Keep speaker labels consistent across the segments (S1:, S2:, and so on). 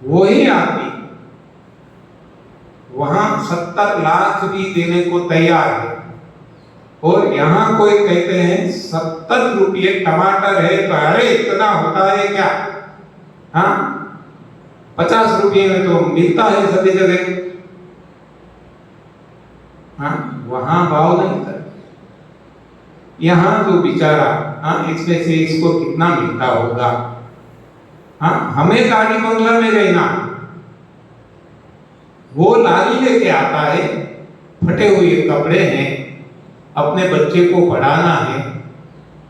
S1: वही आदमी वहां 70 लाख भी देने को तैयार है, और यहाँ कोई कहते हैं 70 रुपये टमाटर है तो अरे इतना होता है क्या? हाँ, 50 रुपये में तो मिलता है सभी जगह। हाँ, वहां भाव नहीं था। यहाँ जो बेचारा, हाँ, इसमें से इसको कितना मिलता होगा? हाँ, हमें गाड़ी बंगला में रहना, वो लारी लेके आता है, फटे हुए कपड़े हैं, अपने बच्चे को पढ़ाना है,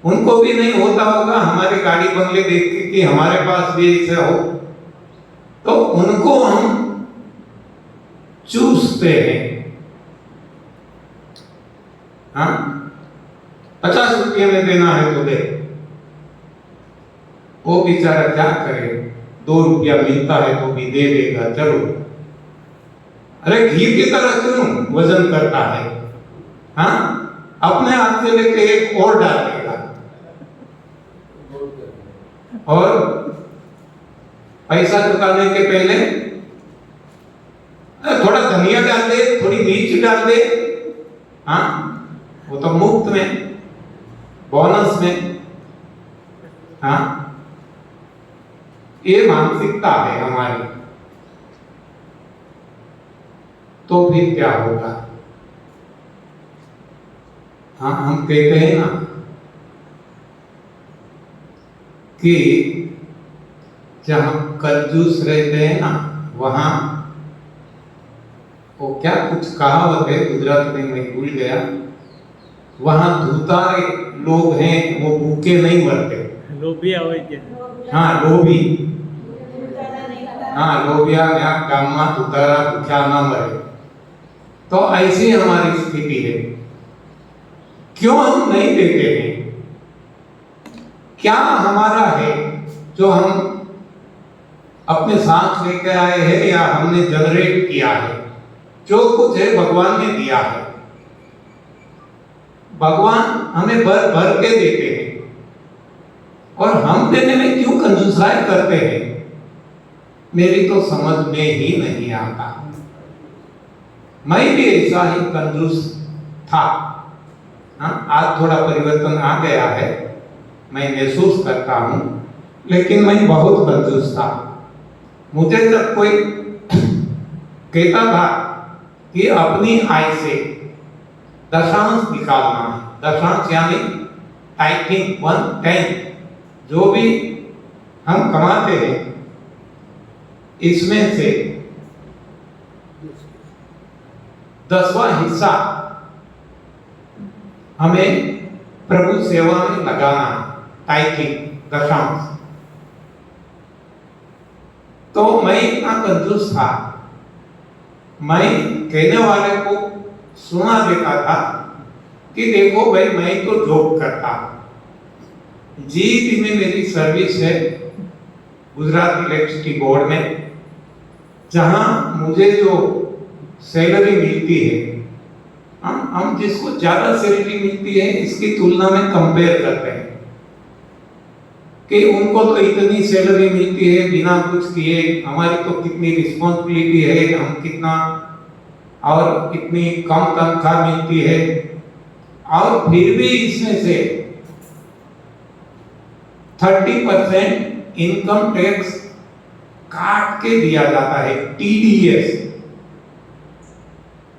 S1: उनको भी नहीं होता होगा हमारे गाड़ी बंगले देख के कि हमारे पास भी ऐसा हो, तो उनको हम चूसते हैं। हाँ, 50 रुपये में देना है तो दे। वो बेचारा क्या करे, 2 रुपया मिलता है तो भी दे देगा, चलो। अरे घी की तरह क्यों वजन करता है? हाँ, अपने हाथ से लेके एक और डाल देगा, और पैसा चुकाने के पहले थोड़ा धनिया डाल दे, थोड़ी मिर्च डाल दे। हाँ, वो तो मुफ्त में, बोनस में। हाँ, ये मानसिकता है हमारी। तो फिर क्या होगा? हाँ, हम कहते हैं ना कि जहां कंजूस रहते हैं ना, वहां वो क्या कुछ कहावत है गुजराती में, मैं भूल गया, वहां धूतारे लोग हैं वो भूखे नहीं मरते।
S2: लोभिया હોય છે।
S1: हाँ, लोभी। हाँ, लोभिया यहाँ गाम में धूतारा भूखा ना मरे। तो ऐसी हमारी स्थिति है। क्यों हम नहीं देते हैं? क्या हमारा है जो हम अपने साथ लेकर आए हैं, या हमने जनरेट किया है? जो कुछ है भगवान ने दिया है। भगवान हमें भर भर के देते हैं, और हम देने में क्यों कंजूसाई करते हैं? मेरी तो समझ में ही नहीं आता। मैं भी ऐसा ही कंजूस था। हाँ, आज थोड़ा परिवर्तन आ गया है, मैं महसूस करता हूं, लेकिन मैं बहुत कंजूस था। मुझे जब कोई कहता था कि अपनी आय से दशांश निकालना है, दशांश यानी टाइपिंग 1/10, जो भी हम कमाते हैं इसमें से 10वां हिस्सा हमें प्रभु सेवा में लगाना है, टाइपिंग दशांश। तो मैं इतना कंजूस था, मैं कहने वाले को सुना देता था कि देखो भाई, मैं तो जॉब करता, जीई में मेरी सर्विस है गुजरात इलेक्ट्रिसिटी बोर्ड में, जहां मुझे जो सैलरी मिलती है, हम जिसको ज्यादा सैलरी मिलती है इसकी तुलना में कंपेयर करते हैं कि उनको तो इतनी सैलरी मिलती है बिना कुछ किए, हमारी तो कितनी रिस्पॉन्सिबिलिटी है, हम कितना, और कितनी कम तनख्वाह मिलती है, और फिर भी इसमें से 30% इनकम टैक्स काट के दिया जाता है, TDS,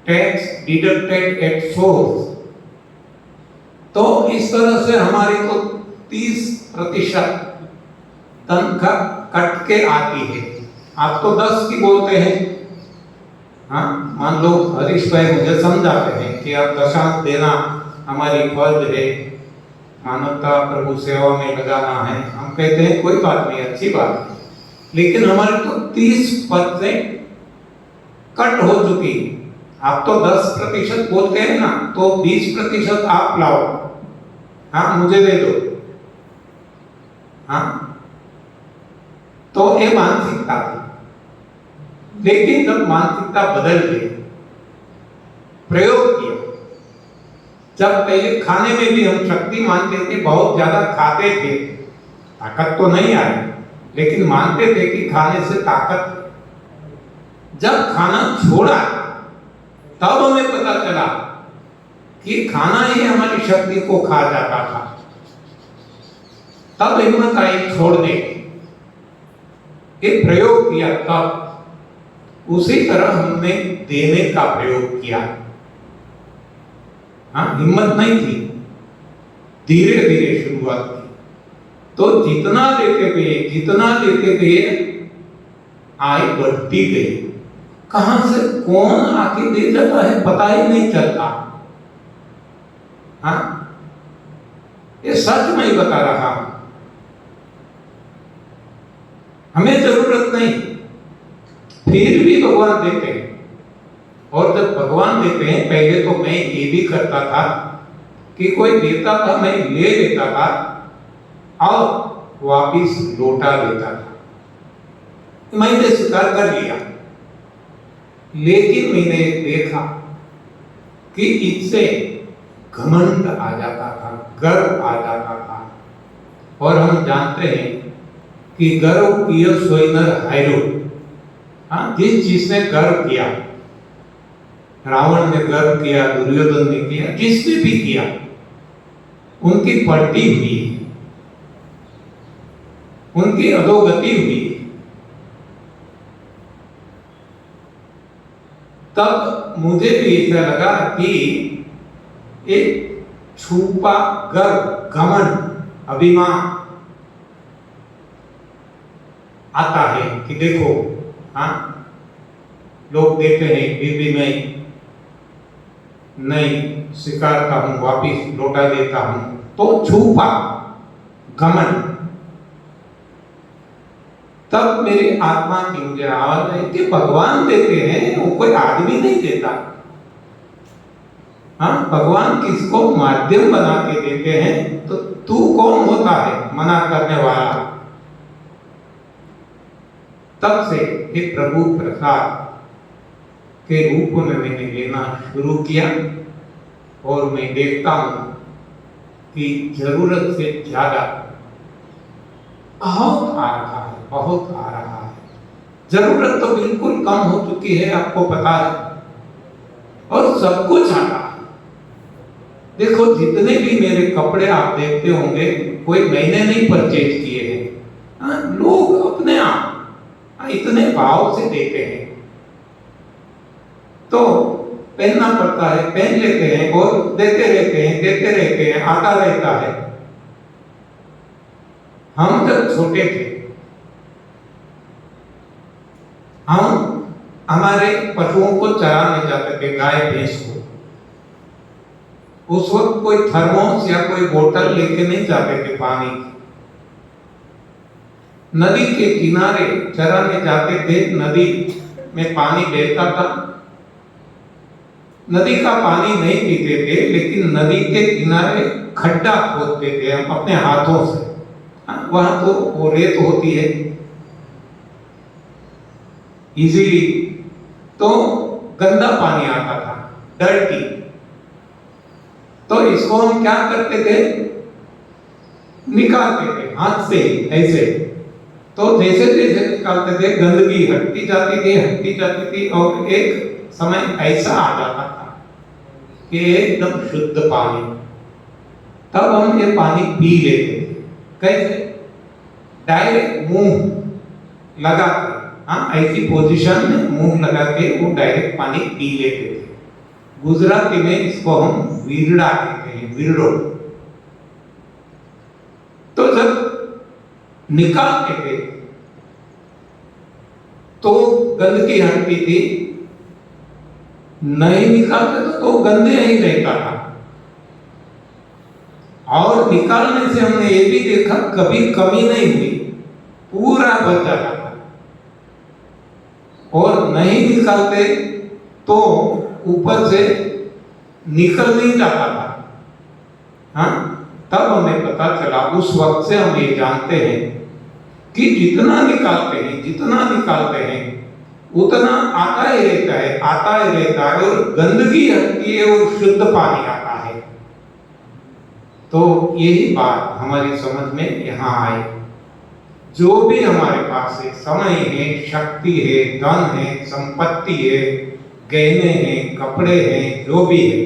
S1: tax deducted at source. तो इस तरह से हमारी तो 30% तनख्वाह कट के आती है। आप तो 10 की बोलते हैं। हाँ, मान लो हरीश भाई मुझे समझाते हैं कि आप दशांश देना हमारी फर्ज है, मानवता प्रभु सेवा में लगाना है। हम कहते हैं कोई बात नहीं, अच्छी बात है, लेकिन हमारे तो 30% कट हो चुकी। आप तो 10% बोलते हैं ना, तो 20% आप लाओ, हाँ, मुझे दे दो। हाँ, तो ये मानसिकता थी। लेकिन जब मानसिकता बदल गई, प्रयोग किया, जब पहले खाने में भी हम शक्ति मानते थे, बहुत ज्यादा खाते थे, ताकत तो नहीं आई, लेकिन मानते थे कि खाने से ताकत। जब खाना छोड़ा तब हमें पता चला कि खाना ही हमारी शक्ति को खा जाता था। तब हिम्मत आई छोड़ने की, एक प्रयोग किया। तब उसी तरह हमने देने का प्रयोग किया। हाँ, हिम्मत नहीं थी, धीरे धीरे शुरुआत की। तो जितना लेते गए आय बढ़ती गई। कहां से कौन आके दे जाता है पता ही नहीं चलता। हाँ, ये सच मैं ही बता रहा हूं। हमें जरूरत नहीं, फिर भी भगवान देते हैं। और जब भगवान देते हैं, पहले तो मैं ये भी करता था कि कोई देता था, मैं ले लेता था और वापिस लौटा देता था। मैंने स्वीकार कर लिया। लेकिन मैंने देखा कि इससे घमंड आ जाता था, गर्व आ जाता था। और हम जानते हैं कि गर्व किया सोई नर हायरो। हाँ, जिस चीज ने गर्व किया, रावण ने गर्व किया, दुर्योधन ने किया, जिसने भी किया, उनकी पलटी हुई, उनकी अधोगति हुई। तब मुझे भी ऐसा लगा कि एक छुपा गर्व, घमंड, अभिमान आता है कि देखो, हाँ, लोग देते हैं फिर भी मैं नहीं स्वीकारता हूं, वापिस लौटा देता हूं। तो छुपा घमंड। तब मेरी आत्मा की मुझे आवाज है कि भगवान देते हैं, वो कोई आदमी नहीं देता। हाँ, भगवान किसको माध्यम बना के देते हैं, तो तू कौन होता है मना करने वाला। तब से हे प्रभु प्रसाद के रूप में मैंने लेना शुरू किया। और मैं देखता हूं कि जरूरत से ज्यादा बहुत आ रहा है, बहुत आ रहा है। जरूरत तो बिल्कुल कम हो चुकी है, आपको पता है। और सब कुछ आता है। देखो, जितने भी मेरे कपड़े आप देखते होंगे, कोई मैंने नहीं परचेज किए हैं। लोग अपने आप इतने भाव से देते हैं, तो पहनना पड़ता है, पहन लेते हैं और देते रहते हैं, आता रहता है। हम जब छोटे थे, हम हमारे पशुओं को चराने जाते थे, गाय भैंस को। उस वक्त कोई थर्मोस या कोई बोतल लेके नहीं जाते थे पानी की। नदी के किनारे चराने जाते थे, नदी में पानी बहता था। नदी का पानी नहीं पीते थे, लेकिन नदी के किनारे खड्डा खोदते थे हम अपने हाथों से। वहां तो वो रेत होती है इजीली, तो गंदा पानी आता था, डर्टी। तो इसको हम क्या करते थे, निकालते थे हाथ से ऐसे। तो जैसे जैसे निकालते थे, गंदगी हटती जाती थी और एक समय ऐसा आ जाता था कि एकदम शुद्ध पानी। तब हम ये पानी पी लेते थे। कैसे? डायरेक्ट मुंह लगा के, हाँ, ऐसी पोजीशन में मुंह लगा के वो डायरेक्ट पानी पी लेते थे। गुजराती में इसको हम वीरड़ा कहते हैं, वीरड़ो। तो जब निकालते थे तो गंदगी हटती थी, नहीं निकालते तो गंदे ही रहता था। और निकालने से हमने ये भी देखा, कभी कमी नहीं हुई, पूरा बच जाता था। और नहीं निकालते तो ऊपर से निकल नहीं जाता था। हाँ, तब हमें पता चला, उस वक्त से हम ये जानते हैं कि जितना निकालते हैं उतना आता ही रहता है और गंदगी हटती है और शुद्ध पानी आता है। तो यही बात हमारी समझ में यहाँ आए। जो भी हमारे पास है, समय है, शक्ति है, धन है, संपत्ति है, गहने हैं, कपड़े हैं, जो भी है,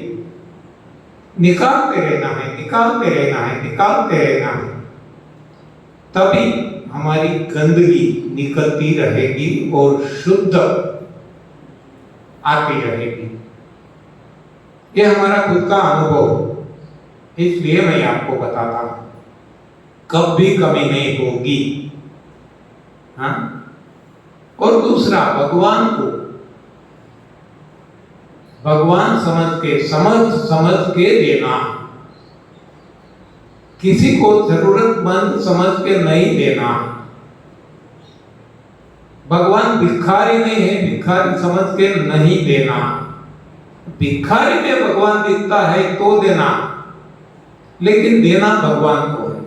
S1: निकालते रहना है, निकालते रहना है, निकालते रहना है। तभी हमारी गंदगी निकलती रहेगी और शुद्ध आती रहेगी। ये हमारा खुद का अनुभव, इसलिए मैं आपको बताता हूं, कभी कमी नहीं होगी। हाँ? और दूसरा, भगवान को भगवान समझ के देना, किसी को जरूरतमंद समझ के नहीं देना। भगवान भिखारी नहीं है, भिखारी समझ के नहीं देना। भिखारी में भगवान दिखता है तो देना, लेकिन देना भगवान को है।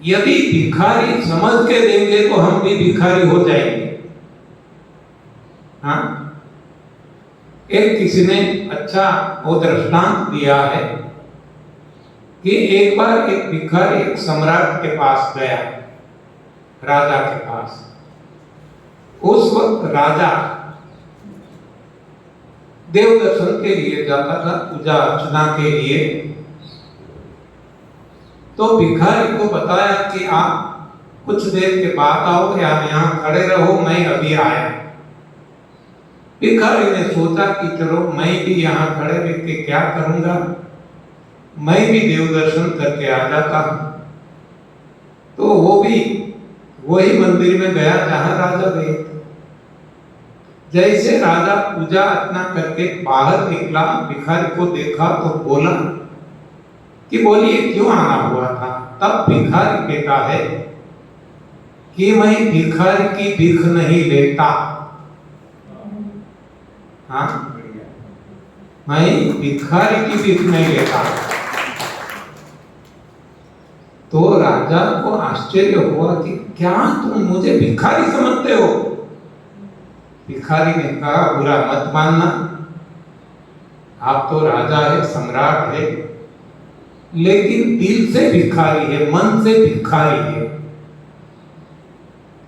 S1: यदि भिखारी समझ के देंगे तो हम भी भिखारी हो जाएंगे। हाँ? एक किसी ने अच्छा वो दृष्टांत दिया है कि एक बार एक भिखारी एक सम्राट के पास गया, राजा के पास। उस वक्त राजा देव दर्शन के लिए जाता था, पूजा अर्चना के लिए। तो भिखारी को बताया कि आप कुछ देर के बाद आओ या यहाँ खड़े रहो, मैं अभी आया। भिखारी ने सोचा कि चलो मैं भी यहाँ खड़े रह के क्या करूंगा, मैं भी देव दर्शन करके आ जाता हूं। तो वो भी वही मंदिर में गया जहां राजा गए। जैसे राजा पूजा अर्चना करके बाहर निकला, भिखारी को देखा तो बोला कि बोलिए क्यों आना हुआ था। तब भिखारी कहता है कि मैं भिखारी की भीख नहीं लेता। हाँ, मैं भिखारी की भीख नहीं लेता। तो राजा को आश्चर्य हुआ कि क्या तुम मुझे भिखारी समझते हो। भिखारी ने कहा बुरा मत मानना, आप तो राजा है, सम्राट है, लेकिन दिल से भिखारी है, मन से भिखारी है।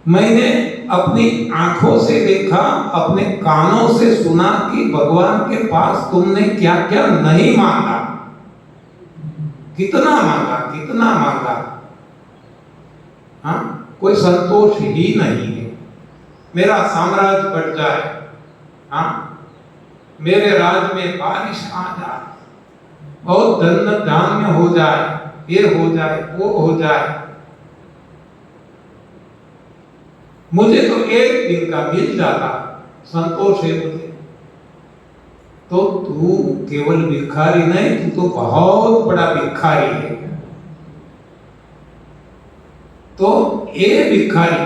S1: मैंने अपनी आंखों से देखा, अपने कानों से सुना कि भगवान के पास तुमने क्या क्या नहीं मांगा, कितना मांगा, कितना मांगा। हाँ, कोई संतोष ही नहीं है। मेरा साम्राज्य बढ़ जाए, हाँ, मेरे राज में बारिश आ जाए, बहुत धन धान्य हो जाए, ये हो जाए, वो हो जाए, मुझे तो एक दिन का मिल जाता, संतोष है मुझे। तो तू केवल भिखारी नहीं, तू तो बहुत बड़ा भिखारी है। तो ये भिखारी,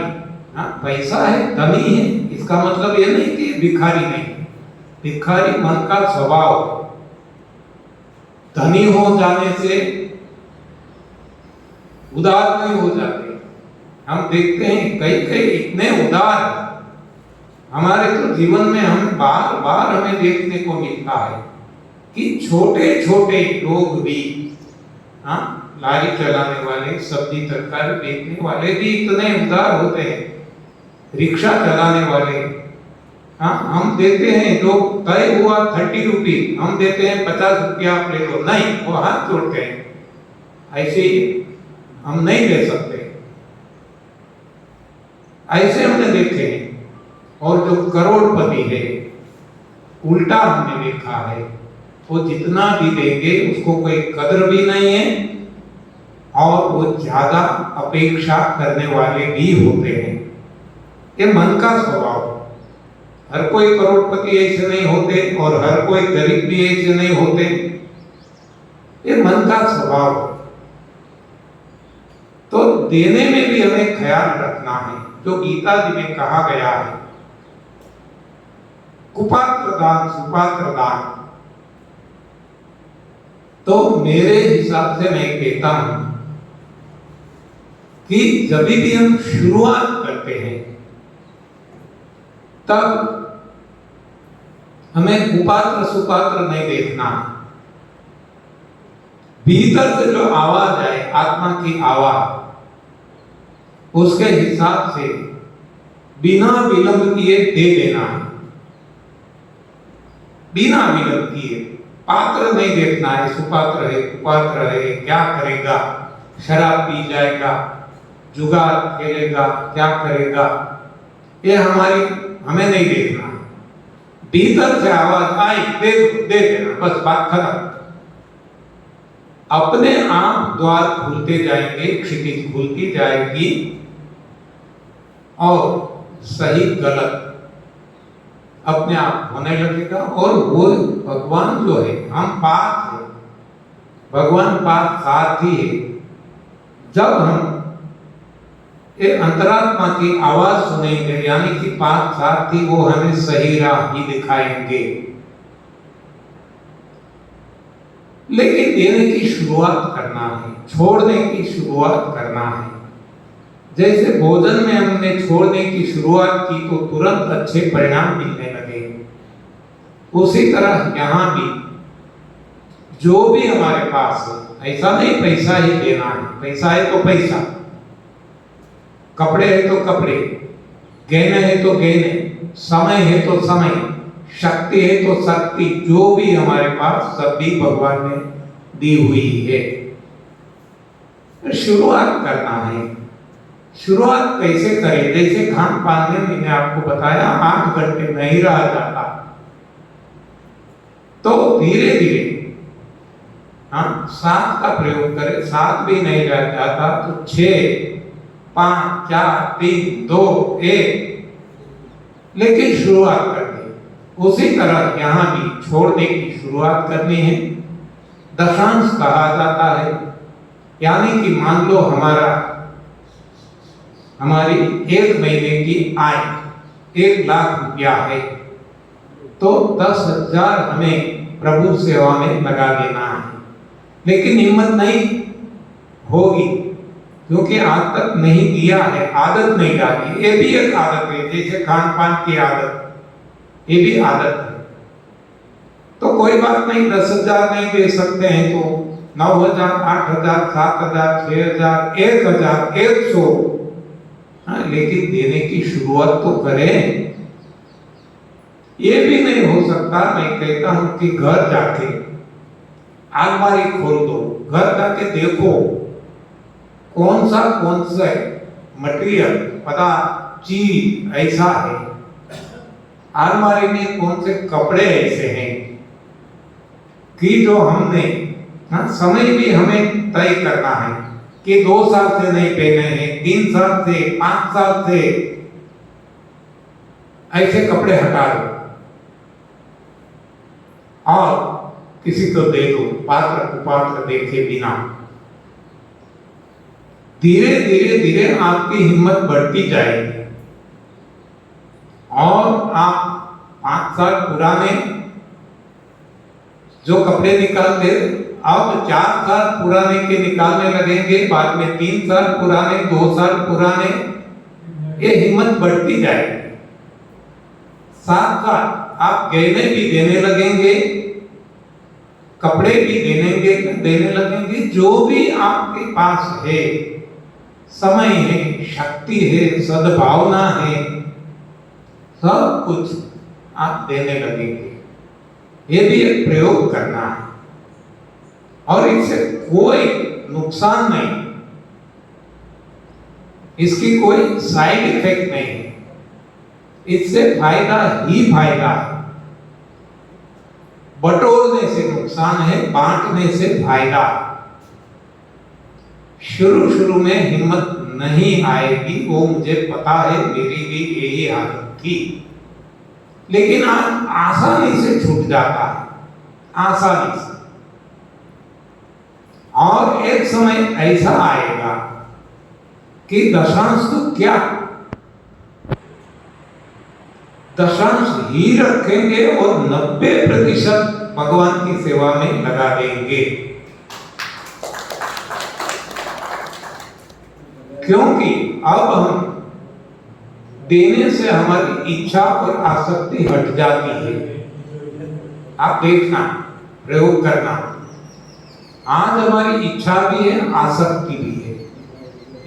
S1: हाँ, पैसा है, धनी है, इसका मतलब ये नहीं कि भिखारी नहीं। भिखारी मन का स्वभाव है। धनी हो जाने से उदार नहीं हो जाते। हम देखते हैं कई कई इतने उदार हमारे तो जीवन में हम बार बार हमें देखने को मिलता है कि छोटे छोटे लोग भी, हाँ, लारी चलाने वाले, सब्जी तरकारी बेचने वाले भी इतने उदार होते हैं। रिक्शा चलाने वाले, हाँ, हम देते हैं, जो तय हुआ 30 रुपये, हम देते हैं 50 रुपया आप ले लो, नहीं, वो हाथ जोड़ते हैं। ऐसे हम नहीं ले सकते, ऐसे हमने देखे हैं। और जो करोड़पति है, उल्टा हमने देखा है, वो जितना भी देंगे उसको कोई कदर भी नहीं है, और वो ज्यादा अपेक्षा करने वाले भी होते हैं। ये मन का स्वभाव। हर कोई करोड़पति ऐसे नहीं होते और हर कोई गरीब भी ऐसे नहीं होते। ये मन का स्वभाव। तो देने में भी हमें ख्याल रखना है, जो गीता जी में कहा गया है, कुपात्र दान सुपात्र दान। तो मेरे हिसाब से मैं कहता हूं कि जब भी हम शुरुआत करते हैं तब हमें कुपात्र सुपात्र नहीं देखना। भीतर से जो आवाज आए, आत्मा की आवाज, उसके हिसाब से बिना विलंब किए दे देना है। बिना विलंब किए, पात्र नहीं देखना है, सुपात्र है कुपात्र है, क्या करेगा, शराब पी जाएगा, जुगार खेलेगा, क्या करेगा, ये हमें नहीं देखना है। भीतर से आवाज आई दे देना, बस बात खत्म। अपने आप द्वार खुलते जाएंगे, क्षितिज खुलती जाएगी और सही गलत अपने आप होने लगेगा। और वो भगवान जो है, हम पार्थ है, भगवान पार्थ सारथी है। जब हम ये अंतरात्मा की आवाज सुनेंगे, यानी कि पार्थ सारथी, वो हमें सही राह ही दिखाएंगे। लेकिन देने की शुरुआत करना है, छोड़ने की शुरुआत करना है। जैसे भोजन में हमने छोड़ने की शुरुआत की तो तुरंत अच्छे परिणाम मिलने लगे, उसी तरह यहाँ भी जो भी हमारे पास है, ऐसा नहीं पैसा ही देना है, पैसा है तो पैसा, कपड़े है तो कपड़े, गहने है तो गहने, समय है तो समय, शक्ति है तो शक्ति, जो भी हमारे पास सब भी भगवान ने दी हुई है। शुरुआत करना है। शुरुआत कैसे करें? जैसे खान पान में मैंने आपको बताया 8 घंटे नहीं रहा जाता, तो धीरे धीरे 7 का प्रयोग करें। 7 भी नहीं रह जाता तो 6, 5, 4, 3, 2, 1, लेकिन शुरुआत करनी। उसी तरह यहाँ भी छोड़ने की शुरुआत करनी है। दशांश कहा जाता है, यानी कि मान लो हमारी 1 महीने की आय 1 लाख रुपया है, तो 10,000 हमें प्रभु सेवा में लगा देना है। लेकिन हिम्मत नहीं होगी, क्योंकि आज तक नहीं दिया है, आदत नहीं डाली। ये भी एक आदत है, जैसे खान पान की आदत, ये भी आदत है। तो कोई बात नहीं, 10,000 नहीं दे सकते हैं तो 9,000, 8,000, 7,000, 6,000, 1,000, 100, लेकिन देने की शुरुआत तो करें। ये भी नहीं हो सकता, मैं कहता हूं कि घर जाके अलमारी खोल दो, घर जाके देखो कौन सा मटेरियल पदार्थ चीज ऐसा है, अलमारी में कौन से कपड़े ऐसे हैं कि जो हमने समय भी हमें तय करना है कि 2 साल से नहीं पहने हैं, 3 साल से, 5 साल से, ऐसे कपड़े हटा दो और किसी को दे दो, पात्र कुपात्र देखे बिना। धीरे धीरे धीरे आपकी हिम्मत बढ़ती जाएगी और आप 5 साल पुराने जो कपड़े निकालते, अब 4 साल पुराने के निकालने लगेंगे, बाद में 3 साल पुराने, 2 साल पुराने, ये हिम्मत बढ़ती जाएगी। साथ साथ आप गहने भी देने लगेंगे, कपड़े भी देने लगेंगे, जो भी आपके पास है, समय है, शक्ति है, सद्भावना है, सब कुछ आप देने लगेंगे। ये भी एक प्रयोग करना है और इससे कोई नुकसान नहीं, इसकी कोई साइड इफेक्ट नहीं है, इससे फायदा ही फायदा है। बटोरने से नुकसान है, बांटने से फायदा है। शुरू में हिम्मत नहीं आएगी, वो मुझे पता है, मेरी भी यही हालत थी, लेकिन आज आसानी से छूट जाता है, आसानी से। और एक समय ऐसा आएगा कि दशांश तो क्या, दशांश ही रखेंगे और 90% भगवान की सेवा में लगा देंगे, क्योंकि अब हम देने से हमारी इच्छा और आसक्ति हट जाती है। आप देखना, प्रयोग करना, आज हमारी इच्छा भी है, आसक्ति भी है,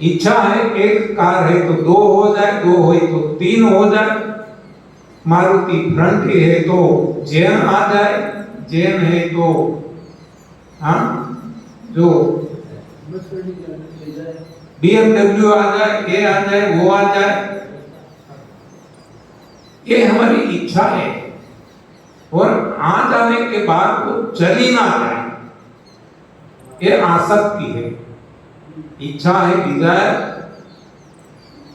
S1: इच्छा है एक कार है तो दो हो जाए, दो हो तो तीन हो जाए। मारुति फ्रंटी है तो जेन आ जाए, जेन है तो हाँ जो BMW आ जाए, ये आ जाए, वो आ जाए। ये हमारी इच्छा है और आ जाने के बाद वो चली ना जाए, ये आसक्ति है। इच्छा है डिजायर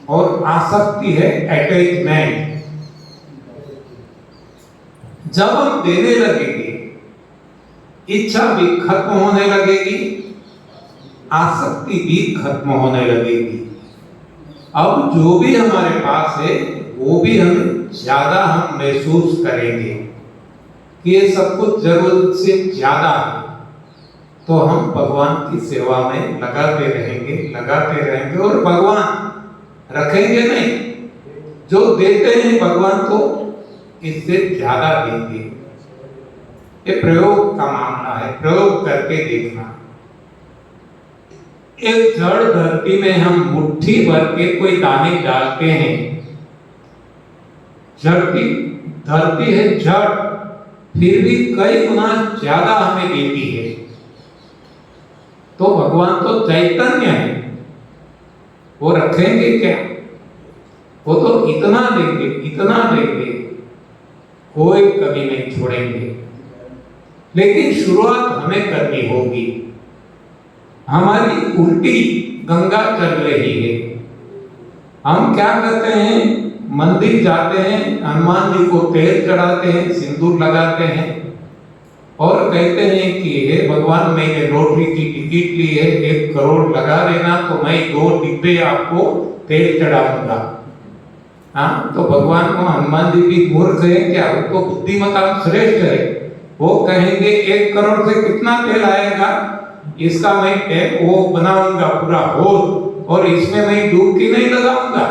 S1: और आसक्ति है अटैचमेंट। जब हम देने लगेंगे इच्छा भी खत्म होने लगेगी, आसक्ति भी खत्म होने लगेगी। अब जो भी हमारे पास है वो भी हम ज्यादा हम महसूस करेंगे कि ये सब कुछ जरूरत से ज्यादा है, तो हम भगवान की सेवा में लगाते रहेंगे और भगवान रखेंगे नहीं। जो देते हैं भगवान को इससे ज्यादा देंगे। ये प्रयोग का मामला है, प्रयोग करके देखना। एक जड़ धरती में हम मुट्ठी भर के कोई दाने डालते हैं, धरती है जड़, फिर भी कई गुना ज्यादा हमें देती है। तो भगवान तो चैतन्य है, वो रखेंगे क्या? वो तो इतना देंगे, कोई कमी नहीं छोड़ेंगे। लेकिन शुरुआत हमें करनी होगी। हमारी उल्टी गंगा चल रही है। हम क्या करते हैं? मंदिर जाते हैं, हनुमान जी को तेल चढ़ाते हैं, सिंदूर लगाते हैं और कहते हैं कि हे भगवान, मैंने लॉटरी की टिकट ली है, 1 करोड़ लगा देना तो मैं 2 डिब्बे आपको तेल चढ़ाऊंगा। हाँ, तो भगवान को हनुमान जी भी मूर्ख है क्या? वो तो बुद्धिमता श्रेष्ठ है। वो कहेंगे 1 करोड़ से कितना तेल आएगा, इसका मैं वो बनाऊंगा पूरा होल, और इसमें मैं डुबकी नहीं लगाऊंगा।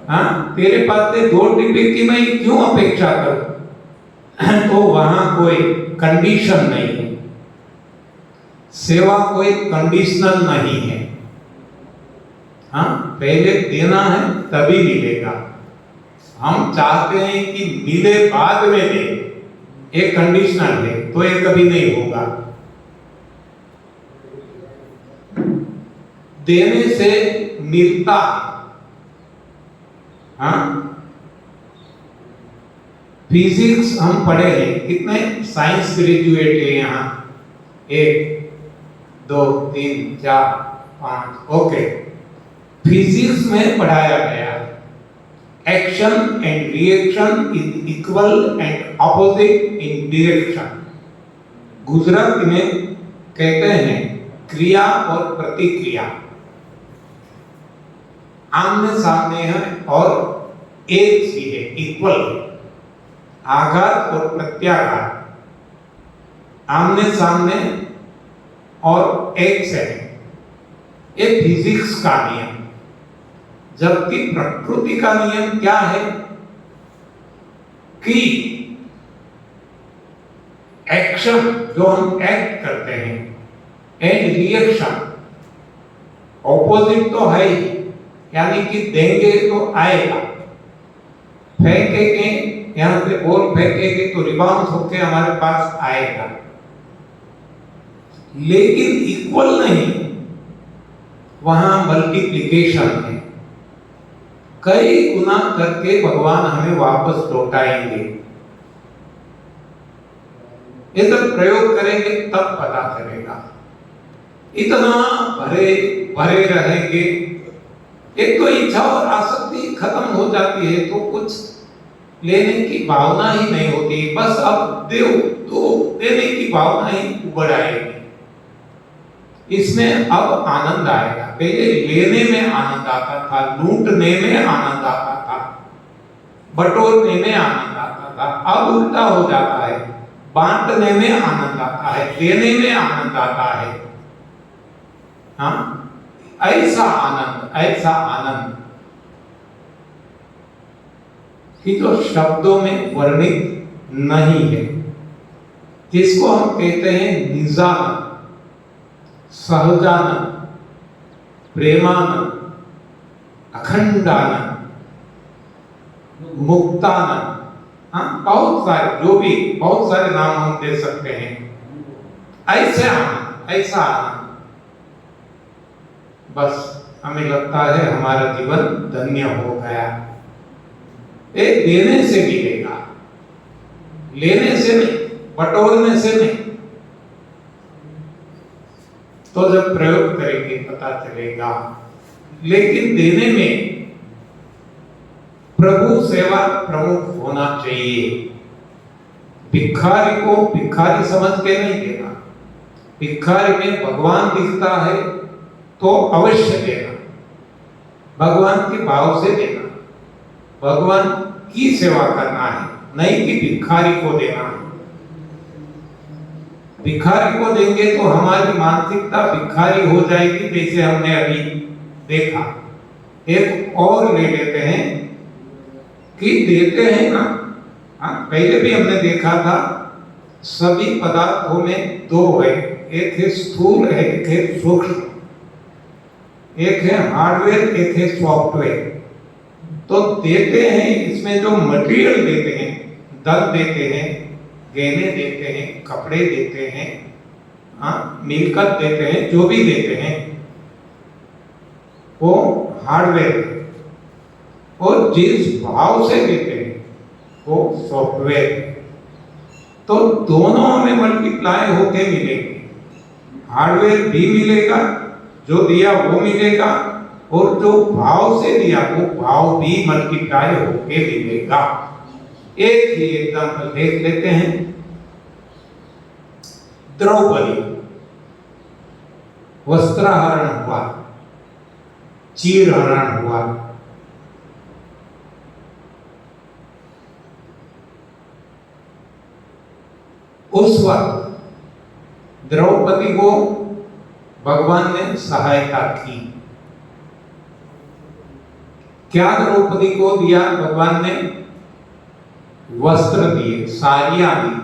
S1: हाँ, तेरे पास से 2 डिब्बे की मैं क्यों अपेक्षा करूं? तो वहां कोई कंडीशन नहीं है, सेवा कोई कंडीशनल नहीं है। हाँ, पहले देना है तभी मिलेगा। हम चाहते हैं कि मिले बाद में दे, एक कंडीशनल है, तो ये कभी नहीं होगा। देने से मिलता है। हाँ, फिजिक्स हम पढ़े हैं, कितने साइंस ग्रेजुएट है यहाँ? 1 2 3 4 5। ओके, फिजिक्स में पढ़ाया गया action and reaction is equal and opposite in direction. Gujarati में कहते हैं क्रिया और प्रतिक्रिया आमने सामने है और एक सी है, इक्वल है। आघात और प्रत्याघात आमने सामने और एक से है। ये फिजिक्स का नियम। जबकि प्रकृति का नियम क्या है कि एक्शन जो हम एक्ट करते हैं एंड रिएक्शन ऑपोजिट तो है ही, यानी कि देंगे तो आएगा, फेंकेंगे यहां से और फेंकेंगे तो रिबाउंड होके हमारे पास आएगा, लेकिन इक्वल नहीं, वहां मल्टीप्लिकेशन है। कई गुना करके भगवान हमें वापस लौटाएंगे। ये सब प्रयोग करेंगे तब पता चलेगा। इतना भरे रहेंगे, एक तो इच्छा और आसक्ति खत्म हो जाती है तो कुछ लेने की भावना ही नहीं होती, बस अब दो तो देने की भावना ही उभर आएगी। इसमें अब आनंद आएगा। पहले लेने में आनंद आता था, लूटने में आनंद आता था, बटोरने में आनंद आता था। अब उल्टा हो जाता है, बांटने में आनंद आता है, देने में आनंद आता है। हाँ, ऐसा आनंद कि जो शब्दों में वर्णित नहीं है, जिसको हम कहते हैं निजानंद, सहजानंद, प्रेमानंद, अखंडानंद, मुक्तानंद, हाँ बहुत सारे, जो भी बहुत सारे नाम हम दे सकते हैं। ऐसे आनंद, ऐसा आनंद, बस हमें लगता है हमारा जीवन धन्य हो गया। ये देने से मिलेगा, लेने से नहीं, बटोरने से नहीं। तो जब प्रयोग करेंगे पता चलेगा। लेकिन देने में प्रभु सेवा प्रमुख होना चाहिए। भिखारी को भिखारी समझ के नहीं देना। भिखारी में भगवान दिखता है तो अवश्य देना, भगवान के भाव से देना, भगवान की सेवा करना है, नहीं कि भिखारी को देना है। भिखारी को देंगे तो हमारी मानसिकता भिखारी हो जाएगी, जैसे हमने अभी देखा। एक और ले लेते हैं कि देते हैं ना, हाँ पहले भी हमने देखा था, सभी पदार्थों में दो है, एक है स्थूल, एक है सूक्ष्म, एक है हार्डवेयर, एक है सॉफ्टवेयर। तो देते हैं, इसमें जो मटेरियल देते हैं, दल देते हैं, गहने देते हैं, कपड़े देते हैं, हाँ मिलकत देते हैं, जो भी देते हैं वो हार्डवेयर है। और जिस भाव से देते हैं वो सॉफ्टवेयर। तो दोनों हमें मल्टीप्लाई होके मिलेंगे। हार्डवेयर भी मिलेगा, जो दिया वो मिलेगा, और जो भाव से दिया वो भाव भी मल्टीप्लाई होके मिलेगा। एक ही एग्जाम्पल देख लेते हैं। द्रौपदी, वस्त्रहरण हुआ, चीरहरण हुआ, उस वक्त द्रौपदी को भगवान ने सहायता की। क्या द्रौपदी को दिया भगवान ने? वस्त्र दिए, साड़ियां दी।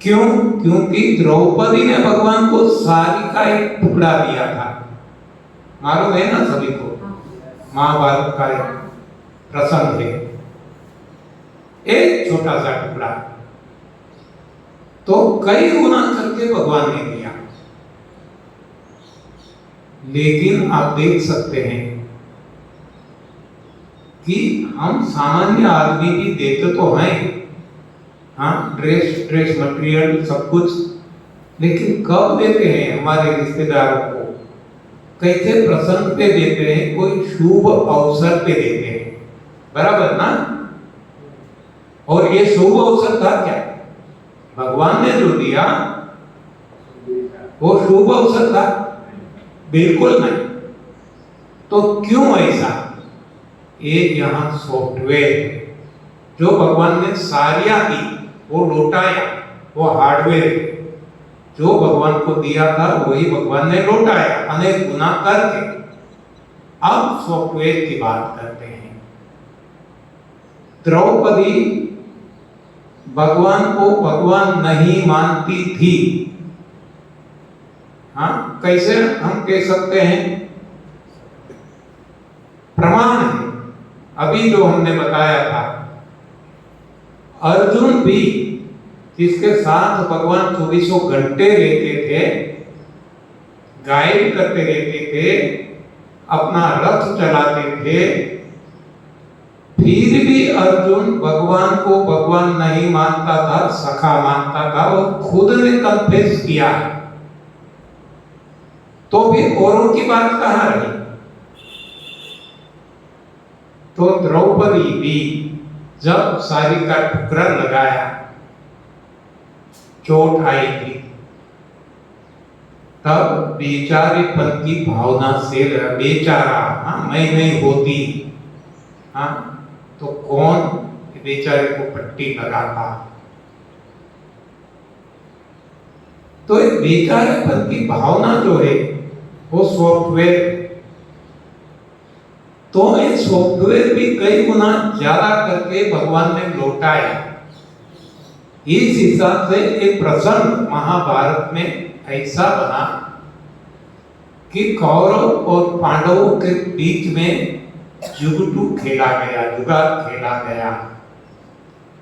S1: क्यों? क्योंकि द्रौपदी ने भगवान को साड़ी का एक टुकड़ा दिया था। मालूम है ना सभी को, महाभारत का एक प्रसंग है, एक छोटा सा टुकड़ा, तो कई गुना करके भगवान ने दिया। लेकिन आप देख सकते हैं कि हम सामान्य आदमी भी देते तो हैं, हाँ ड्रेस मटेरियल सब कुछ, लेकिन कब देते हैं हमारे रिश्तेदारों को? कैसे प्रसंग पे देते हैं, कोई शुभ अवसर पे देते हैं, बराबर ना? और ये शुभ अवसर था क्या? भगवान ने जो दिया वो शुभ अवसर था? बिल्कुल नहीं। तो क्यों ऐसा? ये यहाँ सॉफ्टवेयर है। जो भगवान ने साड़ियां दी वो लौटाया, वो हार्डवेयर है। जो भगवान को दिया था वही भगवान ने लौटाया अनेक गुना करके। अब सॉफ्टवेयर की बात करते हैं। द्रौपदी भगवान को भगवान नहीं मानती थी। हाँ कैसे हम कह सकते हैं? प्रमाण है अभी जो हमने बताया था। अर्जुन भी, जिसके साथ भगवान 24 घंटे रहते थे, गाइड करते रहते थे, अपना रथ चलाते थे, फिर भी अर्जुन भगवान को भगवान नहीं मानता था, सखा मानता था, और खुद ने कन्फेस किया। तो भी औरों की बात कहां रही? तो द्रौपदी भी जब साड़ी का टुकड़ा लगाया, चोट आई थी, तब बेचारेपन की भावना से बेचारा, हाँ मैं नहीं होती, हाँ तो कौन बेचारे को पट्टी लगाता? तो एक बेचारेपन की भावना जो है वो सॉफ्टवेयर, तो ये सॉफ्टवेयर भी कई गुना ज्यादा करके भगवान ने लौटाया। इस हिसाब से एक प्रसंग महाभारत में ऐसा बना कि कौरव और पांडवों के बीच में जुगटू खेला गया, जुगाड़ खेला गया।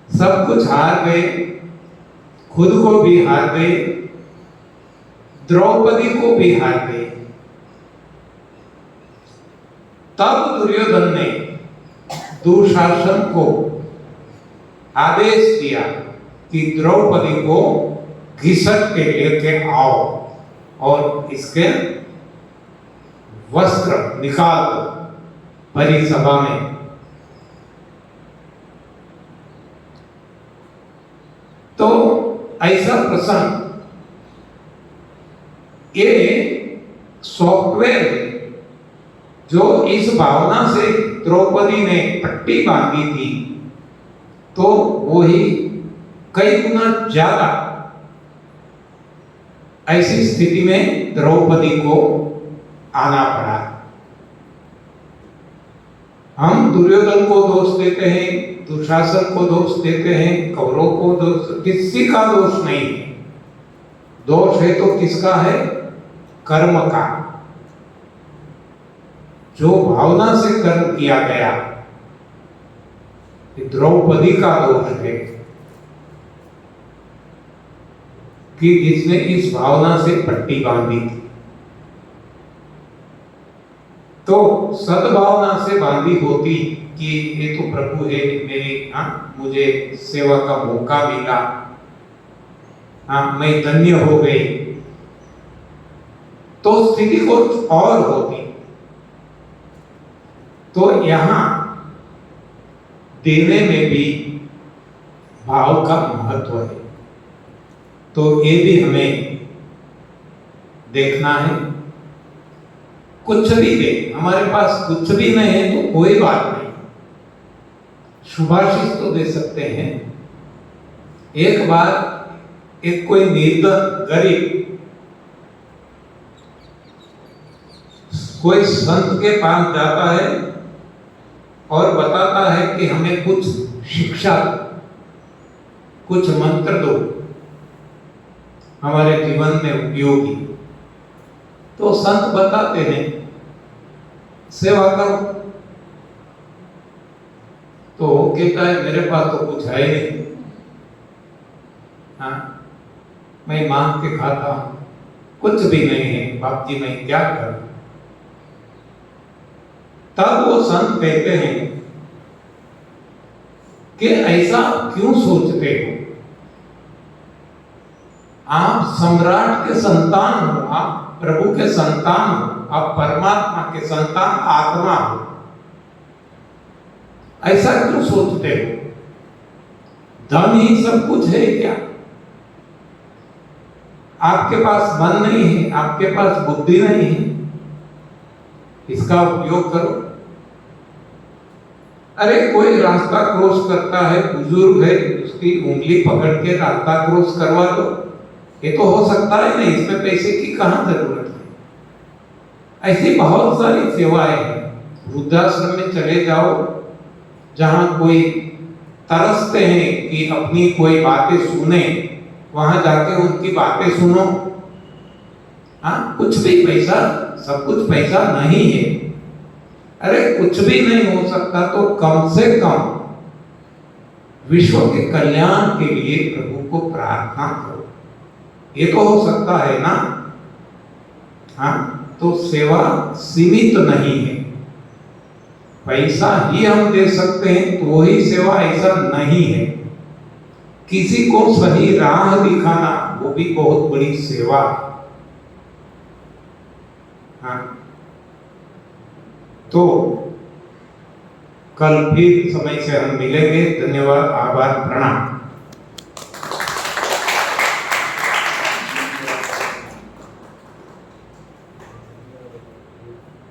S1: सब कुछ हार गए, खुद को भी हार गए, द्रौपदी को भी हार गए। तब दुर्योधन ने दुशासन को आदेश दिया कि द्रौपदी को घिसट के लेके आओ और इसके वस्त्र निकाल दो भरी सभा में। तो ऐसा प्रसंग ये सॉफ्टवेयर है जो इस भावना से द्रौपदी ने पट्टी बांधी थी, तो वही कई गुना ज्यादा ऐसी स्थिति में द्रौपदी को आना पड़ा। हम दुर्योधन को दोष देते हैं, दुशासन को दोष देते हैं, कौरव को दोष, किसी का दोष नहीं है। दोष है तो किसका है? कर्म का। जो भावना से कर्म किया गया, द्रौपदी का दोष है कि जिसने इस भावना से पट्टी बांधी थी। तो सद्भावना से बांधी होती कि ये तो प्रभु है, मेरी मुझे सेवा का मौका मिला, मैं धन्य हो गई, तो स्थिति कुछ और होती। तो यहां देने में भी भाव का महत्व है। तो ये भी हमें देखना है। कुछ भी दे, हमारे पास कुछ भी नहीं है तो कोई बात नहीं, शुभाशीष तो दे सकते हैं। एक बार एक कोई निर्धन गरीब कोई संत के पास जाता है और बताता है कि हमें कुछ शिक्षा, कुछ मंत्र दो हमारे जीवन में उपयोगी। तो संत बताते हैं सेवा करो। तो वो कहता है मेरे पास तो कुछ है नहीं, मैं मांग के खाता हूं, कुछ भी नहीं है, बाप जी मैं क्या करूं। तब वो संत कहते हैं कि ऐसा क्यों सोचते हो? आप सम्राट के संतान हो, आप प्रभु के संतान हो, आप परमात्मा के संतान आत्मा हो, ऐसा क्यों सोचते हो? धन ही सब कुछ है क्या? आपके पास मन नहीं है, आपके पास बुद्धि नहीं है, इसका उपयोग करो। अरे कोई रास्ता क्रॉस करता है, बुजुर्ग है, उसकी उंगली पकड़ के रास्ता क्रॉस करवा दो, ये तो हो सकता है नहीं, इसमें पैसे की कहां जरूरत है। ऐसी बहुत सारी सेवाएं हैं। वृद्धाश्रम में चले जाओ, जहां कोई तरसते हैं कि अपनी कोई बातें सुने, वहां जाके उनकी बातें सुनो। कुछ भी पैसा, सब कुछ पैसा नहीं है। अरे कुछ भी नहीं हो सकता तो कम से कम विश्व के कल्याण के लिए प्रभु को प्रार्थना करो, ये तो हो सकता है ना। तो सेवा सीमित नहीं है। पैसा ही हम दे सकते हैं तो वही सेवा, ऐसा नहीं है। किसी को सही राह दिखाना वो भी बहुत बड़ी सेवा है। तो कल फिर समय से हम मिलेंगे। धन्यवाद, आभार, प्रणाम।